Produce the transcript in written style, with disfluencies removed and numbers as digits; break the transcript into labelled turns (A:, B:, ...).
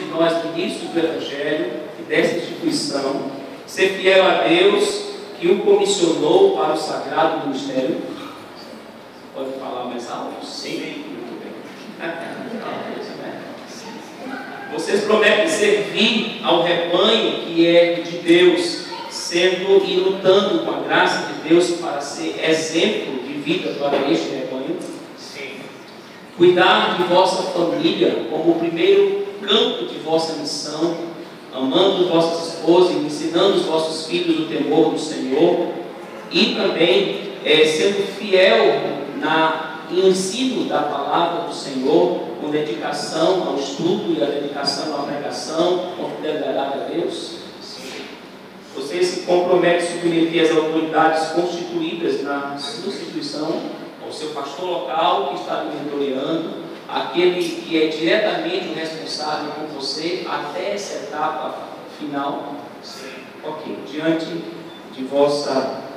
A: nós ministros do Evangelho e dessa instituição, ser fiel a Deus que o comissionou para o sagrado ministério. Pode falar mais alto? Sim. Muito bem. Vocês prometem servir ao rebanho que é de Deus, sendo e lutando com a graça de Deus para ser exemplo de vida para este rebanho? Sim. Cuidar de vossa família como o primeiro campo de vossa missão, amando vossas esposas e ensinando os vossos filhos o temor do Senhor, e também sendo fiel no ensino da palavra do Senhor, com dedicação ao estudo e a dedicação à pregação, com fidelidade a Deus. Vocês se comprometem a submeter as autoridades constituídas na sua instituição, ao seu pastor local que está lhe mentoreando, aquele que é diretamente o responsável por você até essa etapa final. Ok, diante de vossa